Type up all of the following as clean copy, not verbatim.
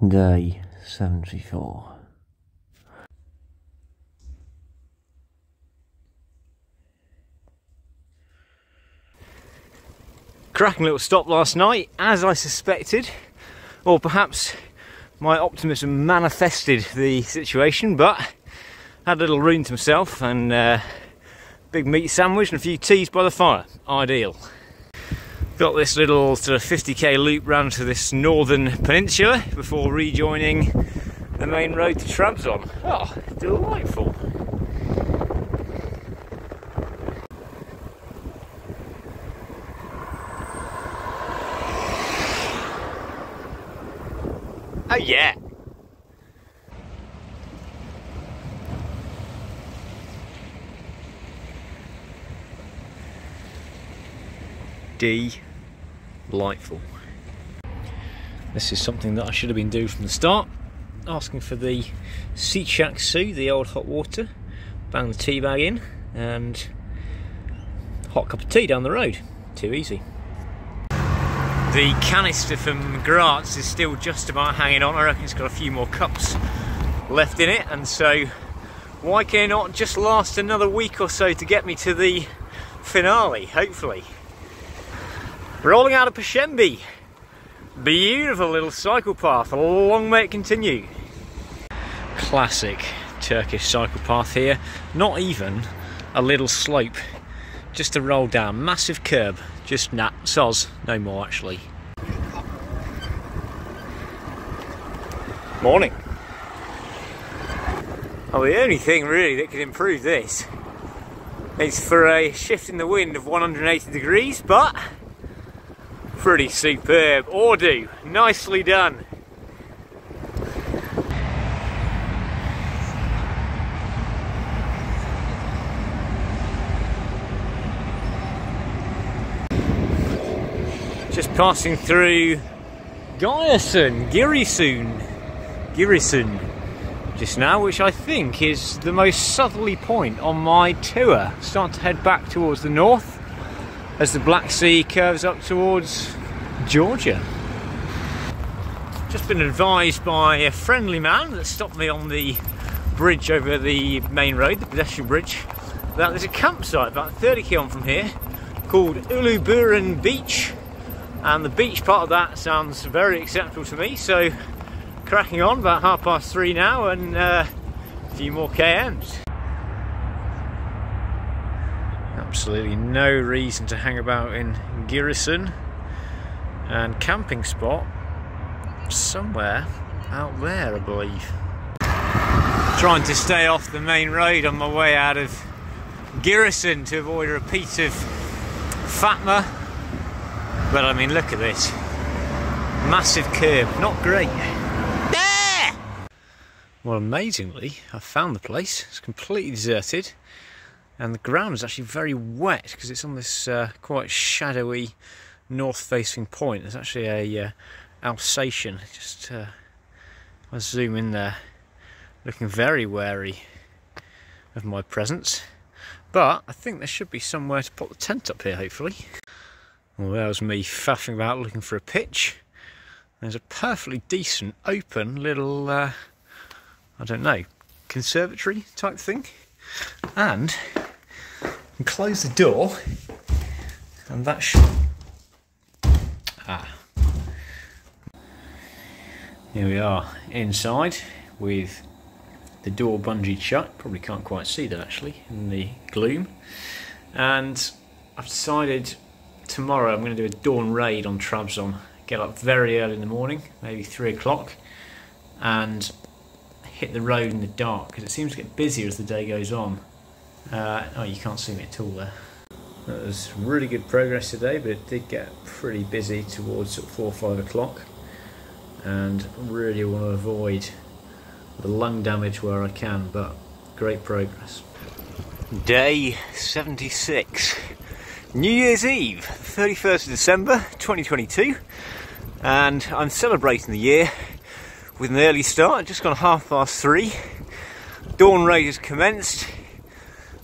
Day 74. Cracking little stop last night, as I suspected, or perhaps my optimism manifested the situation, but had a little room to myself and big meat sandwich and a few teas by the fire. Ideal. Got this little sort of 50k loop round to this northern peninsula before rejoining the main road to Trabzon. Oh, delightful. Oh yeah. Delightful. This is something that I should have been doing from the start. Asking for the Seachak Su, the old hot water, bang the tea bag in, and hot cup of tea down the road. Too easy. The canister from Graz is still just about hanging on. I reckon it's got a few more cups left in it, and so why can it not just last another week or so to get me to the finale, hopefully. Rolling out of Perşembe. Beautiful little cycle path, long may it continue. Classic Turkish cycle path here, not even a little slope, just a roll down, massive curb, just soz, no more actually. Morning. Well, the only thing really that could improve this is for a shift in the wind of 180 degrees, but pretty superb. Ordu, nicely done. Just passing through Giresun just now, which I think is the most southerly point on my tour. Start to head back towards the north as the Black Sea curves up towards Georgia. Just been advised by a friendly man that stopped me on the bridge over the main road, the pedestrian bridge, that there's a campsite about 30 km from here called Uluburun Beach, and the beach part of that sounds very acceptable to me, so cracking on, about 3:30 now, and a few more kms. Absolutely no reason to hang about in Giresun, and camping spot somewhere out there, I believe. Trying to stay off the main road on my way out of Giresun to avoid a repeat of Fatma, but I mean, look at this massive curb, not great. Well, amazingly, I found the place. It's completely deserted, and the ground is actually very wet because it's on this quite shadowy north-facing point. There's actually a Alsatian. Just I'll zoom in there, looking very wary of my presence. But I think there should be somewhere to put the tent up here, hopefully. Well, that was me faffing about looking for a pitch. There's a perfectly decent, open little I don't know, conservatory type thing, and you can close the door, and that should... Here we are inside with the door bungeed shut. Probably can't quite see that actually in the gloom, and I've decided tomorrow I'm going to do a dawn raid on Trabzon. Get up very early in the morning, maybe 3 o'clock, and hit the road in the dark, because it seems to get busier as the day goes on. Oh, you can't see me at all there. That was really good progress today, but it did get pretty busy towards 4 or 5 o'clock, and really want to avoid the lung damage where I can, but great progress. Day 76, New Year's Eve, 31st of December 2022, and I'm celebrating the year with an early start, just gone 3:30. Dawn raid has commenced.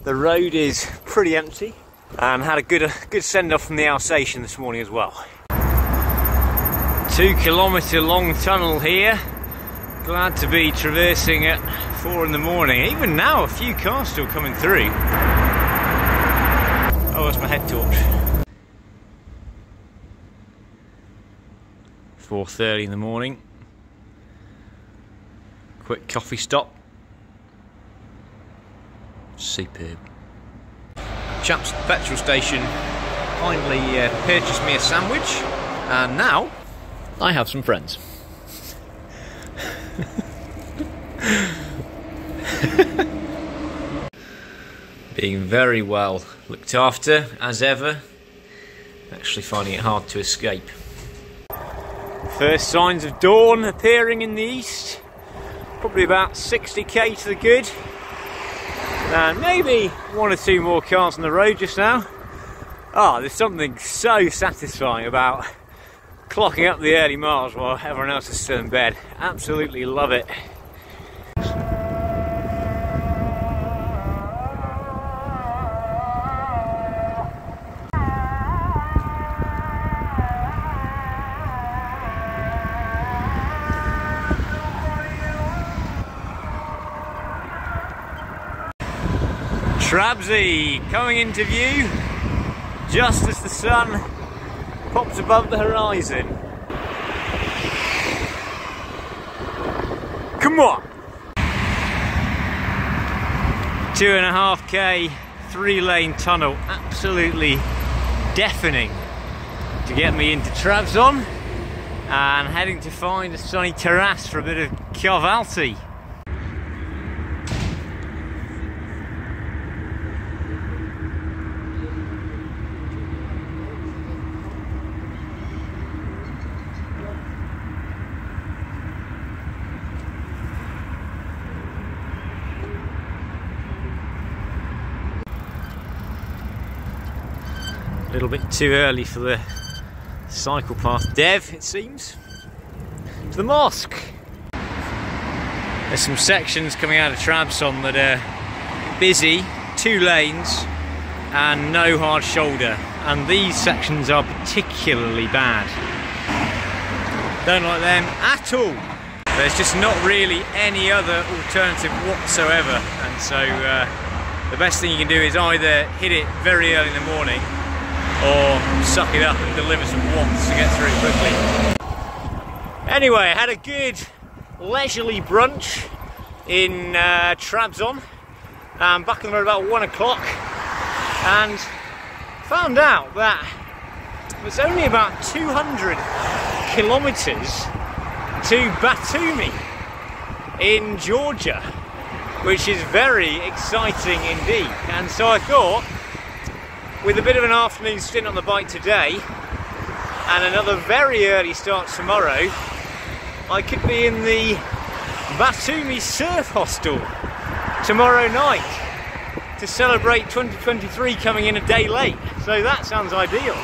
The road is pretty empty, and had a good send-off from the Alsatian this morning as well. 2 kilometre long tunnel here, Glad to be traversing at 4 in the morning. Even now, a few cars still coming through. Oh, that's my head torch. 4:30 in the morning. Quick coffee stop. Superb. Chaps at the petrol station kindly purchased me a sandwich, and now I have some friends. Being very well looked after as ever, actually finding it hard to escape. First signs of dawn appearing in the east, probably about 60k to the good, and maybe 1 or 2 more cars on the road just now. Ah, there's something so satisfying about clocking up the early miles while everyone else is still in bed. Absolutely love it. Trabzon coming into view just as the sun pops above the horizon. Come on! 2.5k 3-lane tunnel, absolutely deafening to get me into Trabzon, and heading to find a sunny terrace for a bit of kahvaltı. A little bit too early for the cycle path dev, it seems. To the mosque. There's some sections coming out of Trabzon that are busy, 2 lanes and no hard shoulder, and these sections are particularly bad. Don't like them at all. There's just not really any other alternative whatsoever, and so the best thing you can do is either hit it very early in the morning or suck it up and deliver some watts to get through quickly. Anyway, I had a good leisurely brunch in Trabzon, back on the road about 1 o'clock, and found out that it was only about 200 kilometres to Batumi in Georgia, which is very exciting indeed. And so I thought, with a bit of an afternoon stint on the bike today and another very early start tomorrow, I could be in the Batumi Surf Hostel tomorrow night to celebrate 2023 coming in a day late. So that sounds ideal.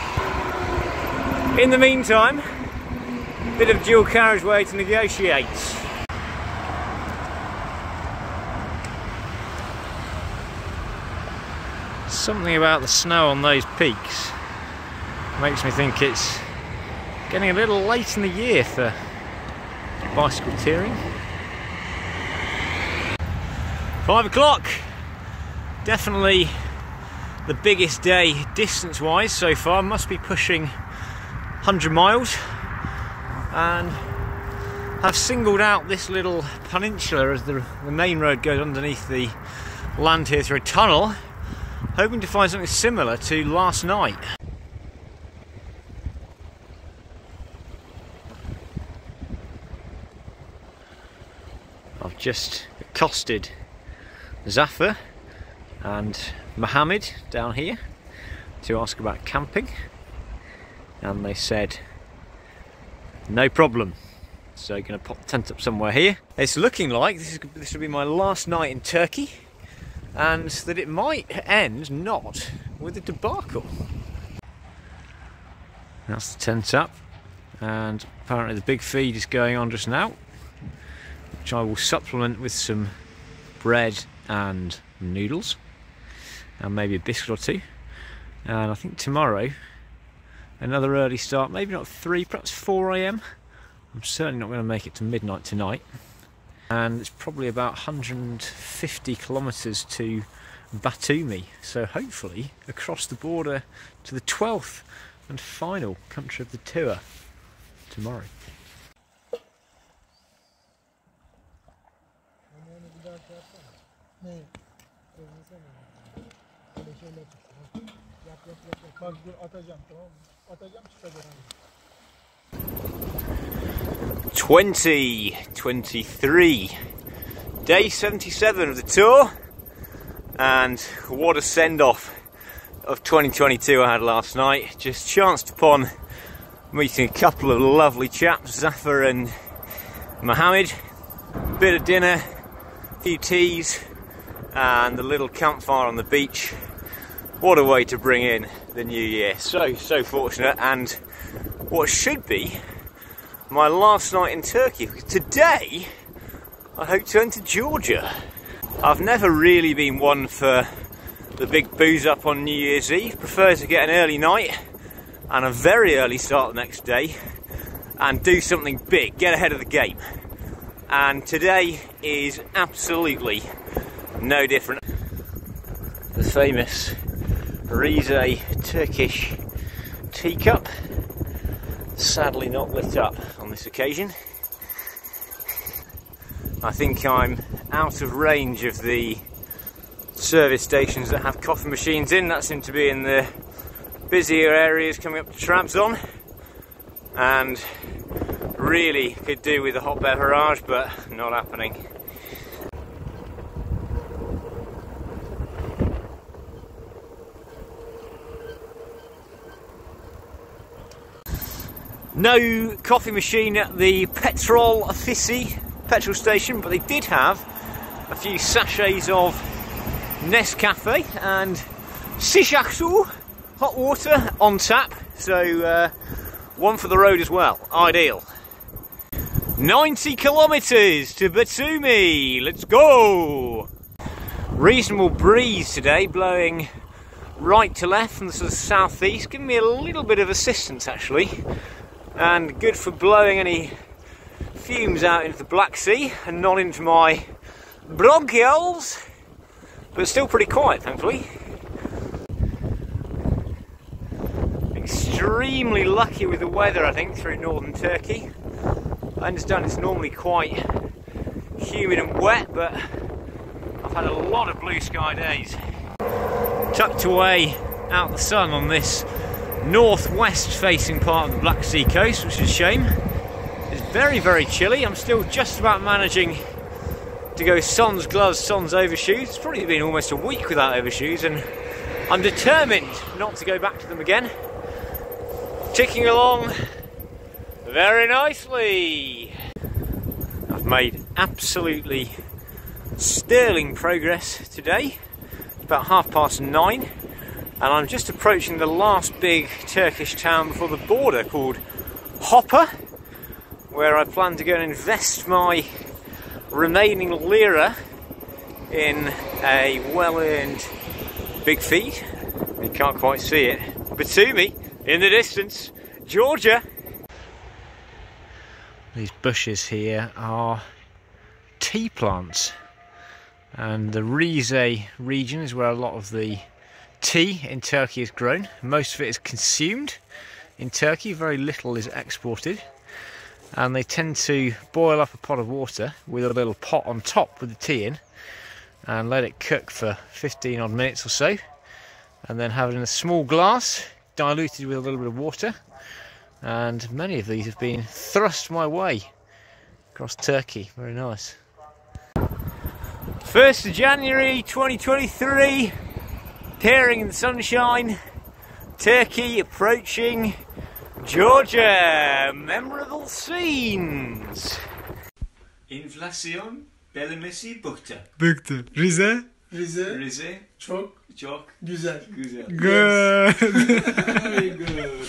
In the meantime, a bit of dual carriageway to negotiate. Something about the snow on those peaks makes me think it's getting a little late in the year for bicycle touring. 5 o'clock, definitely the biggest day distance wise so far, must be pushing 100 miles, and have singled out this little peninsula as the main road goes underneath the land here through a tunnel, hoping to find something similar to last night. I've just accosted Zafar and Mohammed down here to ask about camping, and they said no problem, so going to pop the tent up somewhere here. It's looking like this will be my last night in Turkey, and that it might end not with a debacle. That's the tent up, and apparently the big feed is going on just now, which I will supplement with some bread and noodles and maybe a biscuit or 2. And I think tomorrow another early start, maybe not 3, perhaps 4 AM. I'm certainly not going to make it to midnight tonight, and it's probably about 150 kilometres to Batumi, so hopefully across the border to the 12th and final country of the tour tomorrow. Bak dur atacağım, tamam mı? Atacağım çıkacak. 2023, day 77 of the tour, and what a send-off of 2022 I had last night. Just chanced upon meeting a couple of lovely chaps, Zafar and Mohammed. Bit of dinner, a few teas, and the little campfire on the beach. What a way to bring in the new year. So fortunate, and what should be my last night in Turkey. Today I hope to enter Georgia. I've never really been one for the big booze up on New Year's Eve. Prefer to get an early night and a very early start the next day and do something big, get ahead of the game. And today is absolutely no different. The famous Rize Turkish teacup, sadly not lit up on this occasion. I think I'm out of range of the service stations that have coffee machines in. That seems to be in the busier areas coming up to Trabzon, and really could do with a hot beverage, but not happening. No coffee machine at the Petrol Ofisi petrol station, but they did have a few sachets of Nescafe and Sishaksu hot water on tap, so one for the road as well. Ideal. 90 kilometres to Batumi, let's go! Reasonable breeze today, blowing right to left from the sort of southeast, giving me a little bit of assistance actually, and good for blowing any fumes out into the Black Sea and not into my bronchioles, but still pretty quiet thankfully. Extremely lucky with the weather I think through northern Turkey. I understand it's normally quite humid and wet, but I've had a lot of blue sky days. Tucked away out the sun on this northwest facing part of the Black Sea coast, which is a shame. It's very chilly. I'm still just about managing to go sans gloves, sans overshoes. It's probably been almost a week without overshoes, and I'm determined not to go back to them again. Ticking along very nicely. I've made absolutely sterling progress today. It's about 9:30, and I'm just approaching the last big Turkish town before the border called Hopper, where I plan to go and invest my remaining lira in a well-earned big feed. You can't quite see it. Batumi in the distance, Georgia. These bushes here are tea plants, and the Rize region is where a lot of the tea in Turkey is grown. Most of it is consumed in Turkey, very little is exported, and they tend to boil up a pot of water with a little pot on top with the tea in and let it cook for 15 odd minutes or so, and then have it in a small glass diluted with a little bit of water. And many of these have been thrust my way across Turkey. Very nice. 1st of January 2023, tearing in the sunshine, Turkey approaching Georgia. Memorable scenes. Enflasyon belirmesi bıktı. Bıktı. Rize. Çok Çok güzel. güzel. Good. Very good.